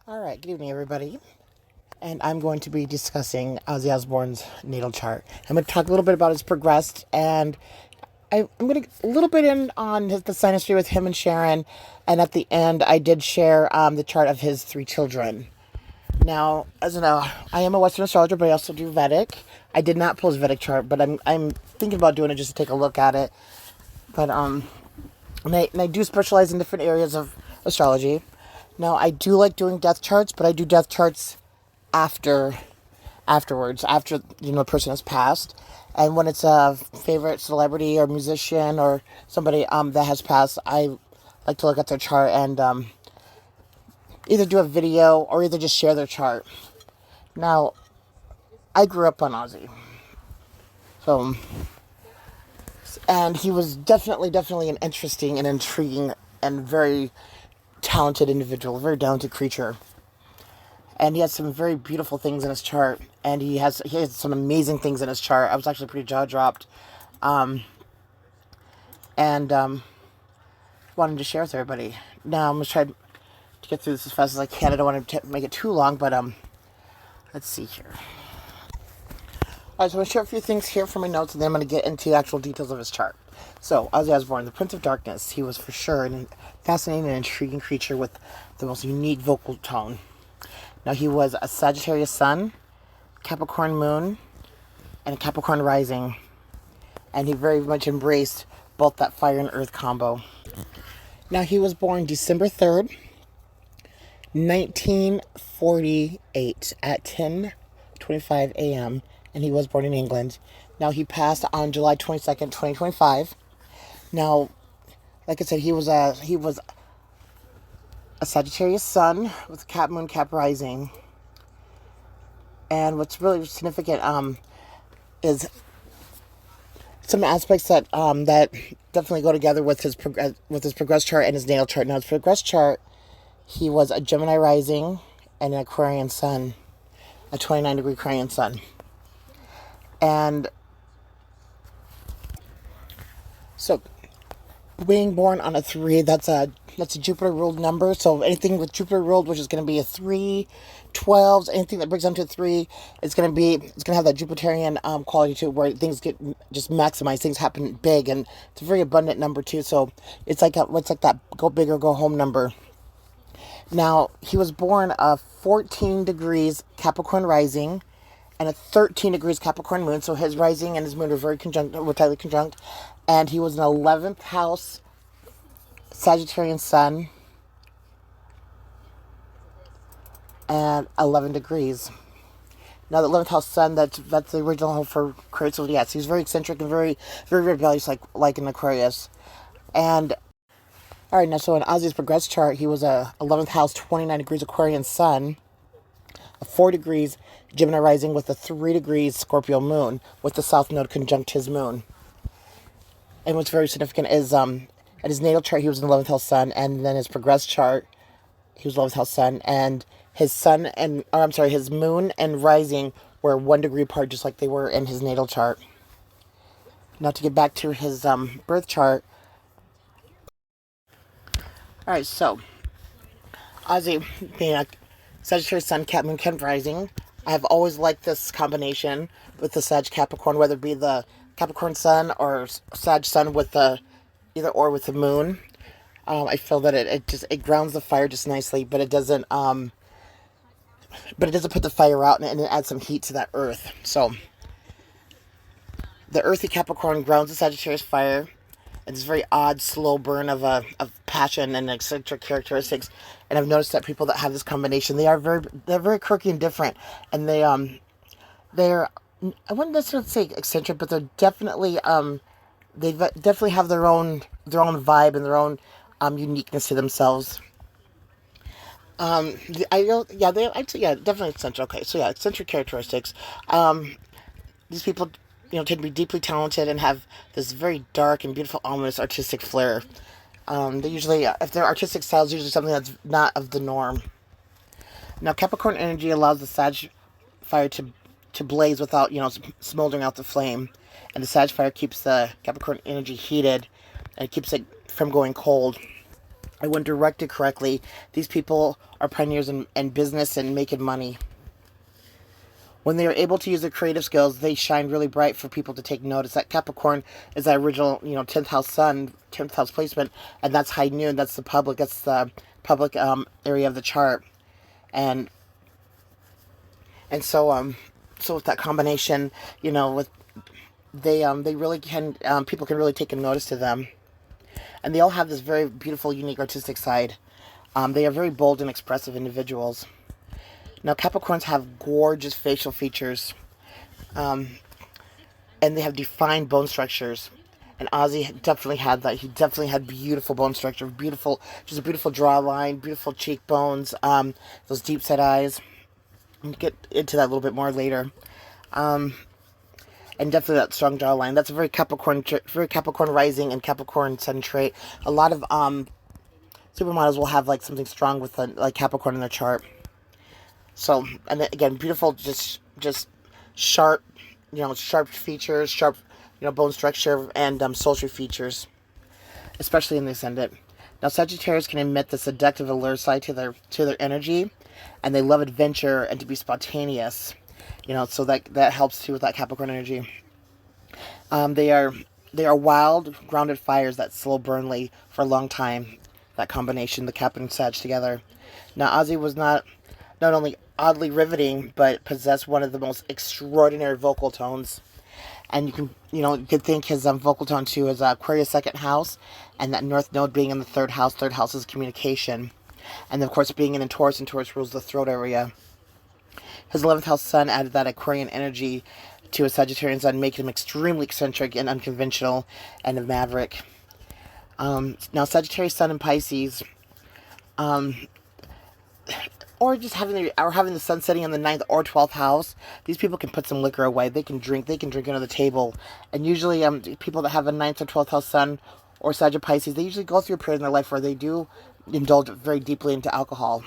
All right, good evening, everybody. And I'm going to be discussing Ozzy Osbourne's natal chart. I'm going to talk a little bit about his progressed, and I'm going to a little bit in on the synastry with him and Sharon. And at the end, I did share the chart of his three children. Now, as you know, I am a Western astrologer, but I also do Vedic. I did not pull his Vedic chart, but I'm thinking about doing it just to take a look at it. But and I do specialize in different areas of astrology. Now, I do like doing death charts, but I do death charts afterwards, after the person has passed. And when it's a favorite celebrity or musician or somebody that has passed, I like to look at their chart and either do a video or either just share their chart. Now, I grew up on Ozzy, so and he was definitely an interesting and intriguing and very talented individual, very talented creature. And he has some very beautiful things in his chart, and he has some amazing things in his chart. I was actually pretty jaw dropped, and wanted to share with everybody. Now I'm gonna try to get through this as fast as I can. I don't want to make it too long, but let's see here. Alright, so I'm going to share a few things here from my notes, and then I'm going to get into the actual details of his chart. So, Ozzy Osbourne, the Prince of Darkness, he was for sure a fascinating and intriguing creature with the most unique vocal tone. Now, he was a Sagittarius sun, Capricorn moon, and a Capricorn rising, and he very much embraced both that fire and earth combo. Now, he was born December 3rd, 1948 at 10:25 a.m., and he was born in England. Now, he passed on July 22nd, 2025. Now, like I said, he was a Sagittarius sun with Cap moon, Cap rising. And what's really significant is some aspects that that definitely go together with his progress chart and his natal chart. Now, his progress chart, he was a Gemini rising and an Aquarian sun, a 29-degree Aquarian sun. And so, being born on a 3, that's a Jupiter ruled number. So anything with Jupiter ruled, which is going to be a 3, 12s, anything that brings them to 3, it's going to have that Jupiterian quality to it, where things get just maximized, things happen big, and it's a very abundant number too. So it's like that go big or go home number. Now, he was born a 14 degrees Capricorn rising and a 13 degrees Capricorn moon. So his rising and his moon were tightly conjunct. And he was an 11th house Sagittarian sun and 11 degrees. Now, the 11th house sun, that's the original home for Aquarius. So yes, he's very eccentric and very rebellious, like an Aquarius. And all right, now, so in Ozzy's progress chart, he was a 11th house, 29 degrees Aquarian sun, a 4 degrees Gemini rising with a 3 degrees Scorpio moon, with the south node conjunct his moon. And what's very significant is at his natal chart, he was an 11th house sun, and then his progress chart, he was 11th house sun, and his moon and rising were 1 degree apart, just like they were in his natal chart. Now, to get back to his birth chart. Alright, so Ozzy being a Sagittarius sun, Cap moon, Cap rising, I've always liked this combination with the Sag Capricorn, whether it be the Capricorn sun or Sag sun with the either or with the moon. I feel that it grounds the fire just nicely, but it doesn't put the fire out, and it adds some heat to that earth. So the earthy Capricorn grounds the Sagittarius fire. It's this very odd, slow burn of passion and eccentric characteristics. And I've noticed that people that have this combination, they're very quirky and different. And they're I wouldn't necessarily say eccentric, but they're definitely they definitely have their own vibe and their own uniqueness to themselves. Definitely eccentric. Okay, so yeah, eccentric characteristics. These people, tend to be deeply talented and have this very dark and beautiful, ominous artistic flair. They usually, if their artistic style is usually something that's not of the norm. Now, Capricorn energy allows the Sag fire to blaze without, smoldering out the flame. And the Sag fire keeps the Capricorn energy heated and keeps it from going cold. And when directed correctly, these people are pioneers in business and making money. When they are able to use their creative skills, they shine really bright for people to take notice. That Capricorn is that original, 10th house sun, 10th house placement, and that's high noon. That's the public. That's the public area of the chart, and so with that combination, with they really can people can really take a notice to them, and they all have this very beautiful, unique, artistic side. They are very bold and expressive individuals. Now, Capricorns have gorgeous facial features, and they have defined bone structures. And Ozzy definitely had that. He definitely had beautiful bone structure, just a beautiful jawline, beautiful cheekbones, those deep set eyes. We'll get into that a little bit more later. And definitely that strong jawline. That's a very Capricorn rising and Capricorn sun trait. A lot of supermodels will have like something strong with like Capricorn in their chart. So, and then, again, beautiful, just sharp, sharp features, sharp, bone structure, and sultry features, especially in the ascendant. Now, Sagittarius can emit the seductive allure side to their energy, and they love adventure and to be spontaneous. So that helps too with that Capricorn energy. They are wild, grounded fires that slow burnly for a long time. That combination, the Cap and Sag together. Now, Ozzy was not only oddly riveting, but possessed one of the most extraordinary vocal tones. And you could think his vocal tone too is Aquarius second house, and that North Node being in the third house. Third house is communication, and of course being in Taurus, and Taurus rules the throat area. His 11th house sun added that Aquarian energy to his Sagittarian sun, making him extremely eccentric and unconventional, and a maverick. Now, Sagittarius sun in Pisces, or just having the sun setting in the 9th or 12th house, these people can put some liquor away. They can drink under the table. And usually people that have a 9th or 12th house sun or Pisces, they usually go through a period in their life where they do indulge very deeply into alcohol.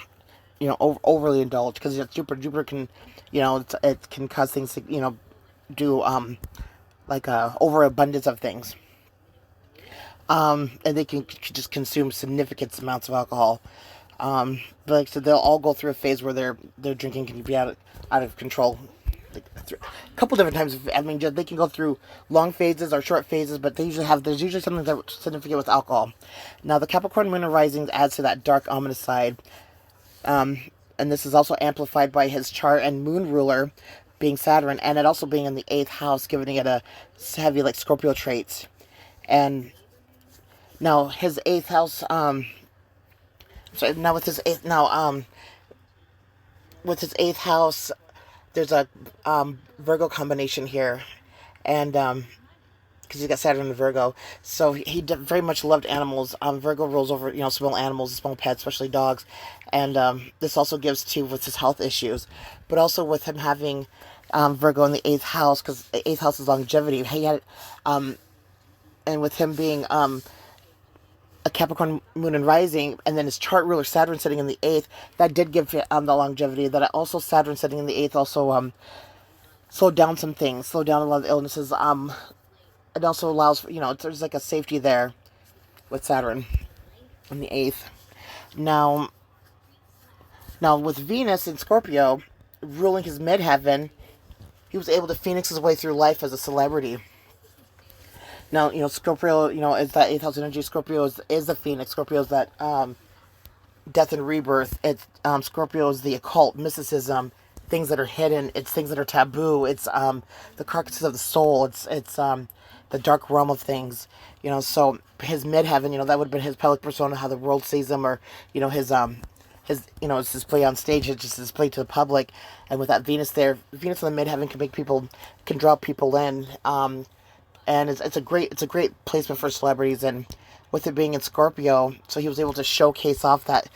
Overly indulge, because Jupiter can, it can cause things to, do like overabundance of things. And they can just consume significant amounts of alcohol. But like I said, they'll all go through a phase where their drinking can be out of control. Like, a couple different times. I mean, they can go through long phases or short phases, but there's usually something that's significant with alcohol. Now, the Capricorn Moon rising adds to that dark, ominous side. And this is also amplified by his chart and moon ruler being Saturn, and it also being in the 8th house, giving it a heavy like Scorpio traits. And now his 8th house, with his 8th house, there's a Virgo combination here, and because he's got Saturn in Virgo, so he very much loved animals. Virgo rules over small animals, small pets, especially dogs, and this also gives too with his health issues, but also with him having Virgo in the 8th house, because the 8th house is longevity. He had, and with him being a Capricorn moon and rising, and then his chart ruler Saturn sitting in the 8th, that did give the longevity. That also Saturn sitting in the 8th also slowed down some things, slowed down a lot of illnesses. It also allows for, there's like a safety there with Saturn in the 8th. Now with Venus in Scorpio ruling his midheaven, he was able to phoenix his way through life as a celebrity. Now, Scorpio, is that 8th house energy. Scorpio is the phoenix. Scorpio is that death and rebirth. It's Scorpio is the occult, mysticism, things that are hidden. It's things that are taboo. It's the carcasses of the soul. It's the dark realm of things. So his midheaven, that would have been his public persona, how the world sees him, or his it's display on stage. It's just display to the public. And with that Venus there, Venus in the midheaven can draw people in. And it's a great placement for celebrities, and with it being in Scorpio, so he was able to showcase off that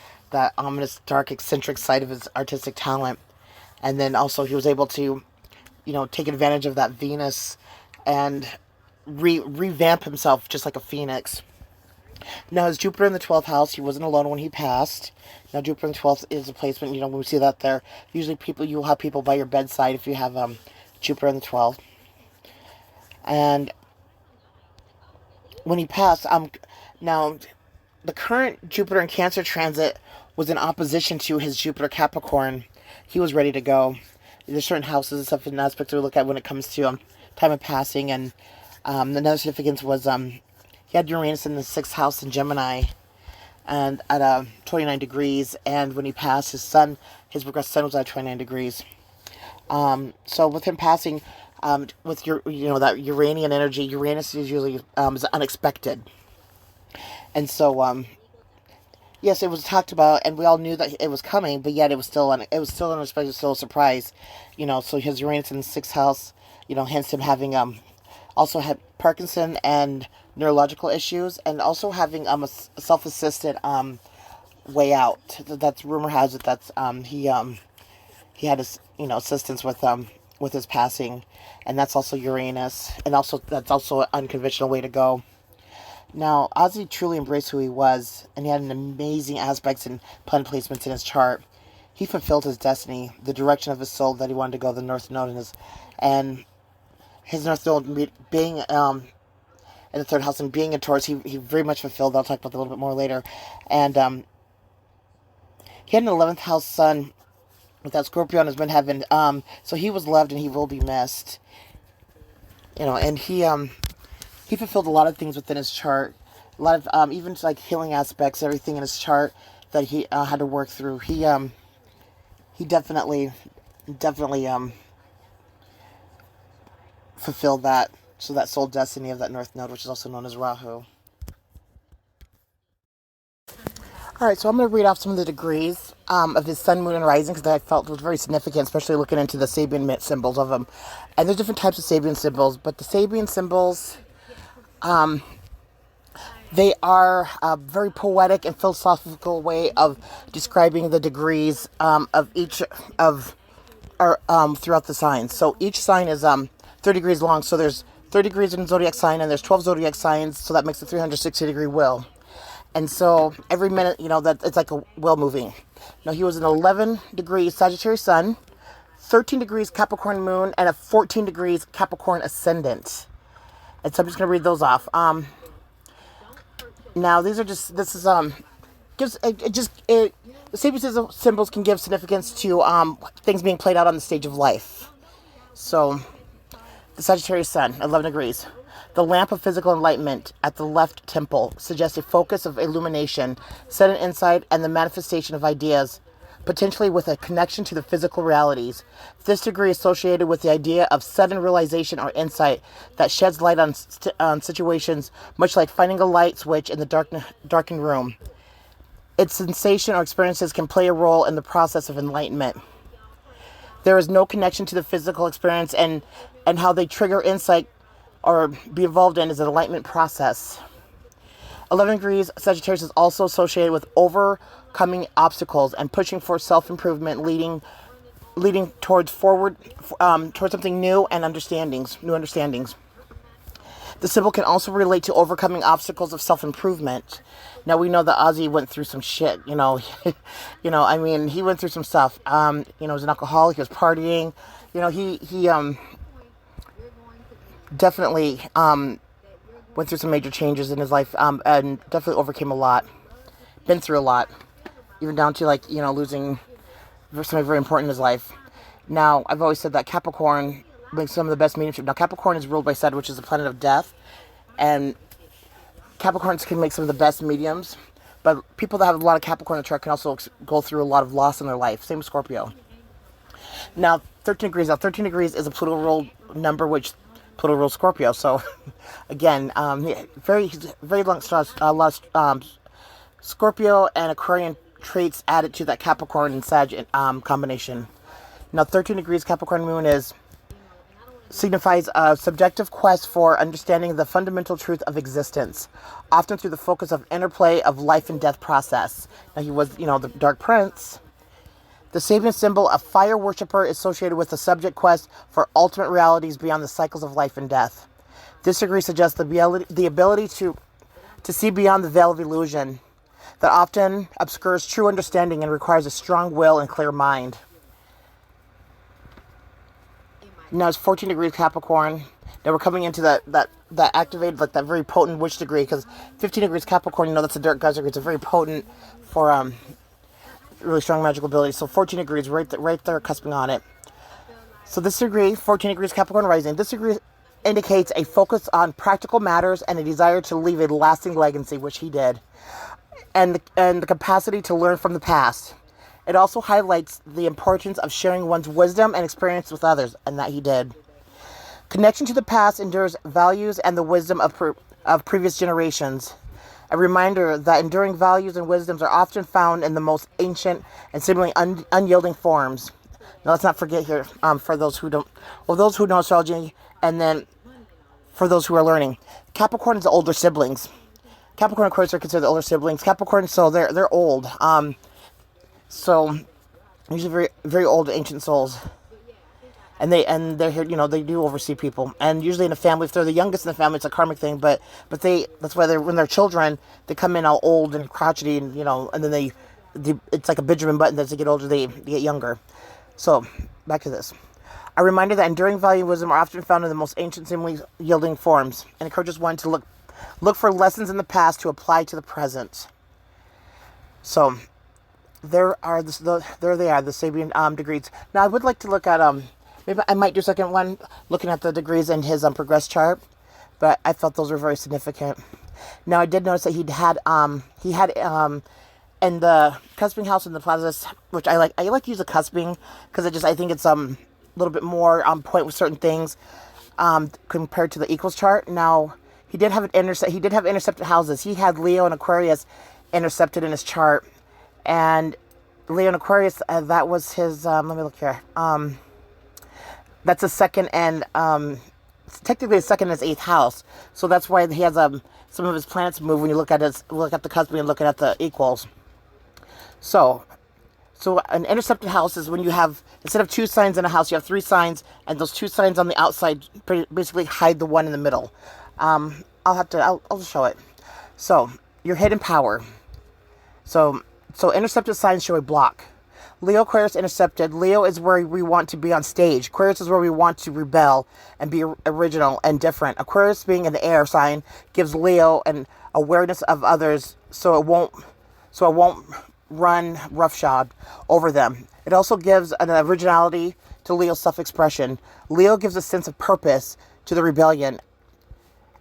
ominous, dark, eccentric side of his artistic talent, and then also he was able to, take advantage of that Venus, and revamp himself just like a phoenix. Now, his Jupiter in the 12th house, he wasn't alone when he passed. Now, Jupiter in the 12th is a placement, when we see that there, usually you'll have people by your bedside if you have Jupiter in the 12th. And when he passed, now the current Jupiter and Cancer transit was in opposition to his Jupiter Capricorn. He was ready to go. There's certain houses and stuff and aspects to look at when it comes to time of passing. And another significance was he had Uranus in the 6th house in Gemini and at 29 degrees. And when he passed, his progressed sun was at 29 degrees. So with him passing, with your that Uranian energy, Uranus is usually is unexpected. And so, yes, it was talked about, and we all knew that it was coming, but yet it was still unexpected, still a surprise. So his Uranus in the 6th house, hence him having also had Parkinson and neurological issues, and also having a self-assisted way out. That's rumor has it that's he had his assistance with his passing, and that's also Uranus, and also that's also an unconventional way to go. Now, Ozzy truly embraced who he was, and he had an amazing aspects and planet placements in his chart. He fulfilled his destiny, the direction of his soul that he wanted to go, the North Node, and his North Node being in the 3rd house and being in Taurus, he very much fulfilled. I'll talk about that a little bit more later. And he had an 11th house sun with that Scorpio in his midheaven, so he was loved and he will be missed. And he fulfilled a lot of things within his chart. A lot of, even like healing aspects, everything in his chart that he had to work through. He definitely fulfilled that. So that soul destiny of that North Node, which is also known as Rahu. Alright, so I'm going to read off some of the degrees of his sun, moon, and rising, because I felt was very significant, especially looking into the Sabian symbols of them. And there's different types of Sabian symbols, but the Sabian symbols, they are a very poetic and philosophical way of describing the degrees of each of our throughout the signs. So each sign is 30 degrees long. So there's 30 degrees in zodiac sign, and there's 12 zodiac signs. So that makes a 360-degree wheel. And so every minute, that it's like a wheel moving. Now he was an 11 degrees Sagittarius sun, 13 degrees Capricorn moon, and a 14 degrees Capricorn ascendant. And so I'm just going to read those off. Now the Sabian symbols can give significance to things being played out on the stage of life. So the Sagittarius sun, 11 degrees. The lamp of physical enlightenment at the left temple suggests a focus of illumination, sudden insight, and the manifestation of ideas, potentially with a connection to the physical realities. This degree is associated with the idea of sudden realization or insight that sheds light on situations, much like finding a light switch in the darkened room. Its sensation or experiences can play a role in the process of enlightenment. There is no connection to the physical experience, and how they trigger insight or be involved in is an enlightenment process. 11 degrees Sagittarius is also associated with overcoming obstacles and pushing for self-improvement, leading towards something new and new understandings. The symbol can also relate to overcoming obstacles of self-improvement. Now we know that Ozzy went through some shit, he went through some stuff. He was an alcoholic, he was partying, he definitely went through some major changes in his life, and definitely overcame a lot, been through a lot, even down to losing something very important in his life. Now, I've always said that Capricorn makes some of the best mediumship. Now, Capricorn is ruled by Saturn, which is the planet of death, and Capricorns can make some of the best mediums, but people that have a lot of Capricorn in the chart can also go through a lot of loss in their life. Same with Scorpio. Now, 13 degrees. Now, 13 degrees is a Pluto ruled number, which Pluto rules Scorpio. So, again, very long Scorpio and Aquarian traits added to that Capricorn and Sag combination. Now, 13 degrees Capricorn moon signifies a subjective quest for understanding the fundamental truth of existence, often through the focus of interplay of life and death process. Now, he was, the Dark Prince. The Sabian symbol, a fire worshipper, is associated with the subject quest for ultimate realities beyond the cycles of life and death. This degree suggests the ability to see beyond the veil of illusion that often obscures true understanding and requires a strong will and clear mind. Now it's 14 degrees Capricorn. Now we're coming into that activated, like that very potent witch degree, because 15 degrees Capricorn, you know, that's a dark geyser degree. It's a very potent for really strong magical ability. So 14 degrees, right there, cusping on it. So this degree, 14 degrees Capricorn rising, this degree indicates a focus on practical matters and a desire to leave a lasting legacy, which he did, and the capacity to learn from the past. It also highlights the importance of sharing one's wisdom and experience with others, and that he did. Connection to the past endures values and the wisdom of previous generations. A reminder that enduring values and wisdoms are often found in the most ancient and seemingly unyielding forms. Now let's not forget here, for those who don't, well, those who know astrology, and then for those who are learning, Capricorn is the older siblings. Capricorn and Aquarius are considered the older siblings. Capricorn, so they're old. So usually very very old ancient souls, and they're here. You know, they do oversee people, and usually in a family, if they're the youngest in the family, it's a karmic thing. But that's why when they're children, they come in all old and crotchety, and you know, and then they it's like a Benjamin Button. As they get older, they get younger. So back to this. A reminder that enduring value and wisdom are often found in the most ancient, seemingly yielding forms, and encourages one to look for lessons in the past to apply to the present. So there they are, the Sabian degrees. Now I would like to look at maybe I might do a second one looking at the degrees in his progress chart, but I felt those were very significant. Now I did notice that he had in the cusping house in the plazas, which I like to use a cusping because I think it's a little bit more on point with certain things compared to the equals chart. Now he did have intercepted houses. He had Leo and Aquarius intercepted in his chart, and Leo and Aquarius, that was his let me look here, that's a second and technically a second and his 8th house, so that's why he has some of his planets move when you look at the cusping and looking at the equals. So an intercepted house is when you have, instead of 2 signs in a house, you have 3 signs, and those 2 signs on the outside basically hide the one in the middle. I'll just show it. So your hidden power. So intercepted signs show a block. Leo, Aquarius, intercepted. Leo is where we want to be on stage. Aquarius is where we want to rebel and be original and different. Aquarius, being an air sign, gives Leo an awareness of others, so it won't run roughshod over them. It also gives an originality to Leo's self-expression. Leo gives a sense of purpose to the rebellion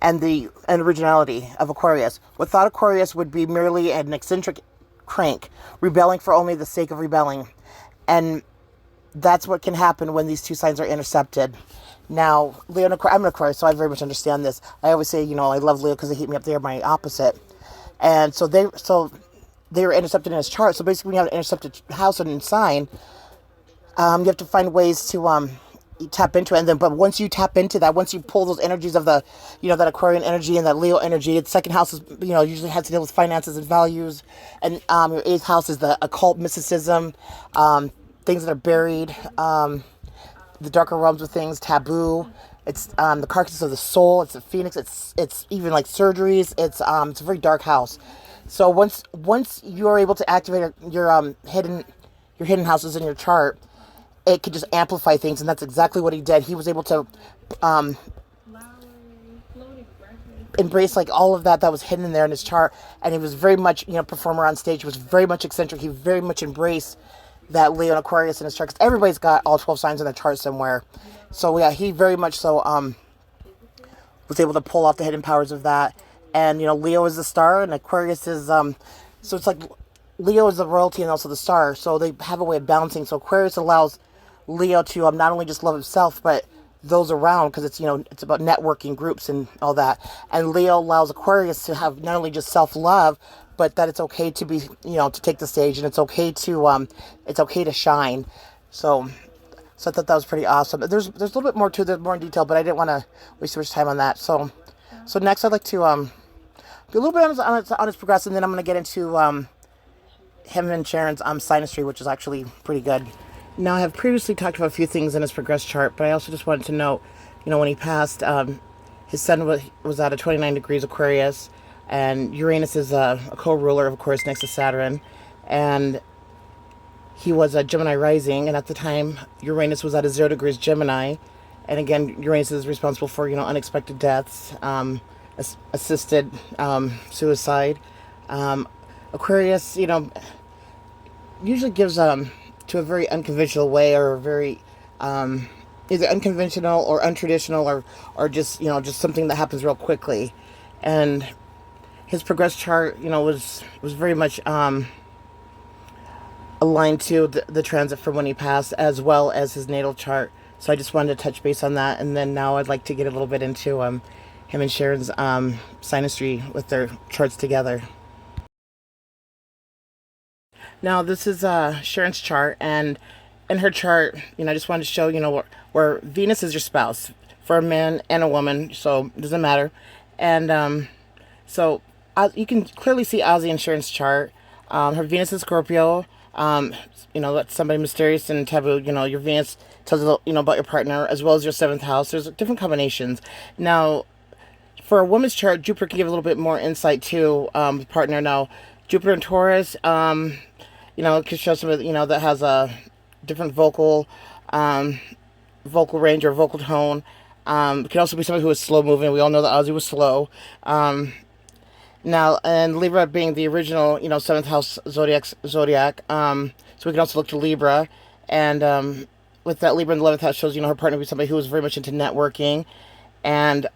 and originality of Aquarius. Without Aquarius would be merely an eccentric crank, rebelling for only the sake of rebelling. And that's what can happen when these 2 signs are intercepted. Now, Leo and Aquarius, I'm an Aquarius, so I very much understand this. I always say, I love Leo because they hate me up there, my opposite. And so they were intercepted in his chart. So basically, when you have an intercepted house and sign, you have to find ways to tap into it. But once you tap into that, once you pull those energies of the, that Aquarian energy and that Leo energy, its second house is, usually has to deal with finances and values, and your 8th house is the occult, mysticism, things that are buried, the darker realms of things, taboo. It's the carcass of the soul. It's a phoenix. It's even like surgeries. It's a very dark house. So once you are able to activate your hidden houses in your chart, it could just amplify things, and that's exactly what he did. He was able to embrace like all of that was hidden in there in his chart, and he was very much performer on stage. He was very much eccentric. He very much embraced that Leo and Aquarius in his chart, because everybody's got all 12 signs in their chart somewhere. So yeah, he very much so was able to pull off the hidden powers of that. And Leo is the star, and Aquarius is so it's like Leo is the royalty and also the star, so they have a way of balancing. So Aquarius allows Leo to not only just love himself, but those around, because it's it's about networking, groups, and all that. And Leo allows Aquarius to have not only just self-love, but that it's okay to be to take the stage, and it's okay to shine. So I thought that was pretty awesome. There's a little bit more to it, more in detail, but I didn't want to waste too much time on that. So next I'd like to do a little bit on his progress, and then I'm going to get into him and Sharon's synastry, which is actually pretty good. Now, I have previously talked about a few things in his progress chart, but I also just wanted to note, when he passed, his sun was at a 29 degrees Aquarius, and Uranus is a co-ruler of Aquarius next to Saturn, and he was a Gemini rising, and at the time, Uranus was at a 0 degrees Gemini, And again, Uranus is responsible for, unexpected deaths, assisted suicide. Um, Aquarius, usually gives to a very unconventional way, or a very either unconventional or untraditional, or just just something that happens real quickly. And his progress chart, was very much aligned to the transit from when he passed, as well as his natal chart. So I just wanted to touch base on that, and then now I'd like to get a little bit into him and Sharon's synastry with their charts together. Now this is Sharon's chart, and in her chart, I just wanted to show where Venus is your spouse for a man and a woman, so it doesn't matter. And so you can clearly see Ozzy in Sharon's chart. Her Venus is Scorpio. That's somebody mysterious and taboo. Your Venus tells you, about your partner, as well as your seventh house. There's different combinations. Now, for a woman's chart, Jupiter can give a little bit more insight to the partner. Now, Jupiter in Taurus, it can show somebody, that has a different vocal range or vocal tone. It can also be somebody who is slow moving. We all know that Ozzy was slow. Now, and Libra being the original, seventh house zodiac. So we can also look to Libra, and with that, Libra in the 11th house shows, her partner to be somebody who is very much into networking, and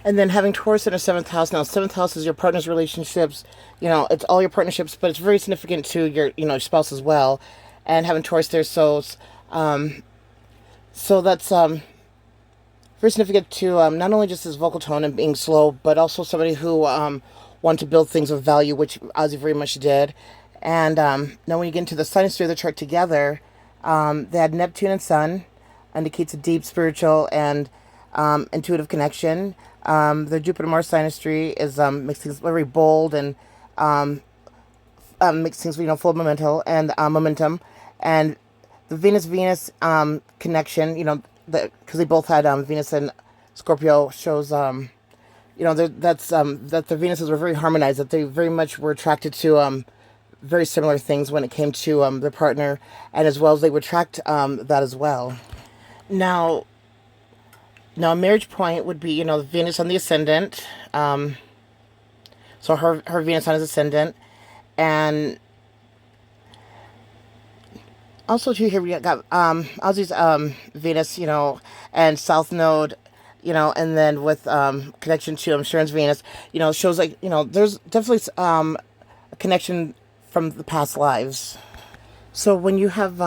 then having Taurus in a seventh house. Now, seventh house is your partner's relationships. It's all your partnerships, but it's very significant to your, your spouse as well. And having Taurus there, so that's very significant to not only just his vocal tone and being slow, but also somebody who wanted to build things of value, which Ozzy very much did. And now when you get into the synastry of the chart together, they had Neptune and Sun, indicates a deep spiritual and intuitive connection. The Jupiter-Mars synastry is makes things very bold and makes things full of momentum, and the Venus connection, because they both had Venus and Scorpio, shows that the Venuses were very harmonized, that they very much were attracted to very similar things when it came to their partner, and as well as they would attract that as well. Now a marriage point would be, Venus on the ascendant. So her Venus on his ascendant. And also too, here we got Ozzy's Venus, and South Node, and then with connection to Sharon's Venus, shows like, there's definitely a connection from the past lives. So when you have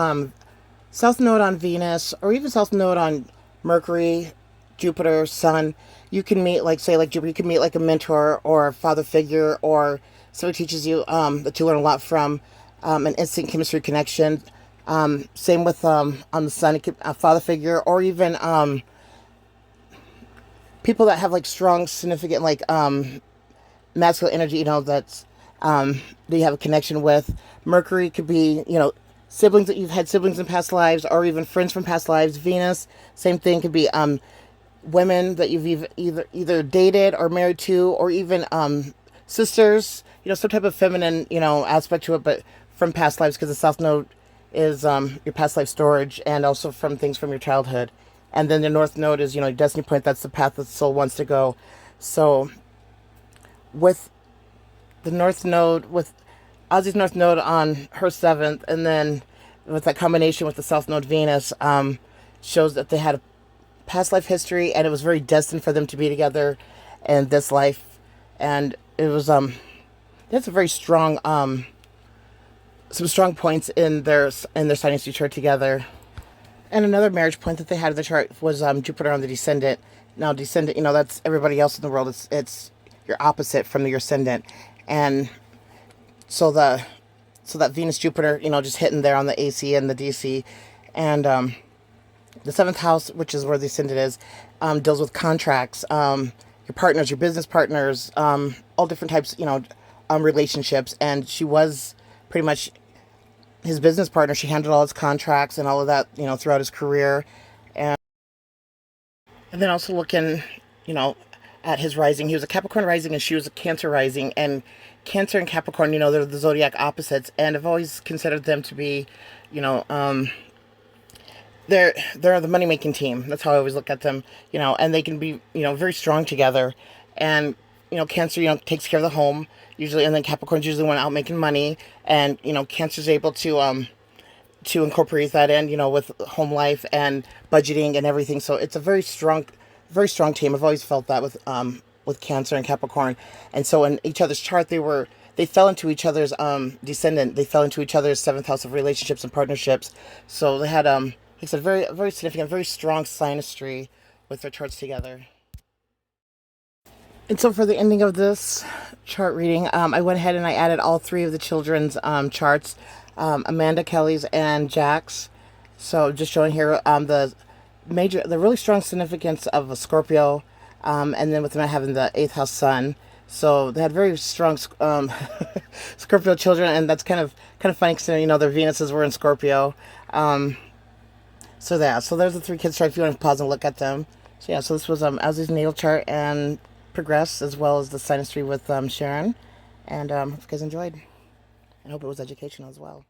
South Node on Venus, or even South Node on Mercury, Jupiter, Sun, you can meet, like Jupiter, you can meet like a mentor or a father figure, or somebody teaches you that you learn a lot from, an instant chemistry connection. Same with on the Sun, a father figure, or even people that have like strong, significant, like masculine energy, that's that you have a connection with. Mercury could be, siblings that you've had siblings in past lives, or even friends from past lives. Venus, same thing, could be women that you've either dated or married to, or even sisters, some type of feminine, aspect to it, but from past lives, because the South Node is your past life storage, and also from things from your childhood. And then the North Node is, your destiny point. That's the path that the soul wants to go. So with the North Node, with Ozzy's North Node on her 7th, and then with that combination with the South Node Venus, shows that they had a past life history, and it was very destined for them to be together in this life. And it was that's a very strong some strong points in their synastry chart together. And another marriage point that they had in the chart was Jupiter on the descendant. Now descendant, that's everybody else in the world. It's your opposite from your ascendant. And so that Venus Jupiter, just hitting there on the AC and the DC. And the 7th house, which is where the ascendant is, deals with contracts, your partners, your business partners, all different types, relationships. And she was pretty much his business partner. She handled all his contracts and all of that, throughout his career. And then also looking, at his rising. He was a Capricorn rising, and she was a Cancer rising. And Cancer and Capricorn, they're the zodiac opposites. And I've always considered them to be, they're the money making team. That's how I always look at them. And they can be very strong together. And Cancer takes care of the home usually, and then Capricorn's usually one out making money, and Cancer's able to incorporate that in with home life and budgeting and everything. So it's a very strong team. I've always felt that with Cancer and Capricorn. And so in each other's chart, they fell into each other's descendant. They fell into each other's seventh house of relationships and partnerships. So they had like I said, very very significant, very strong synastry with their charts together. And so for the ending of this chart reading, I went ahead and I added all three of the children's charts, Amanda, Kelly's, and Jack's. So just showing here the really strong significance of a Scorpio, and then with them having the eighth house sun. So they had very strong Scorpio children, and that's kind of funny because their Venuses were in Scorpio. So there's the three kids chart if you want to pause and look at them. So yeah, so this was Ozzy's natal chart and progress, as well as the synastry with Sharon, and hope you guys enjoyed. I hope it was educational as well.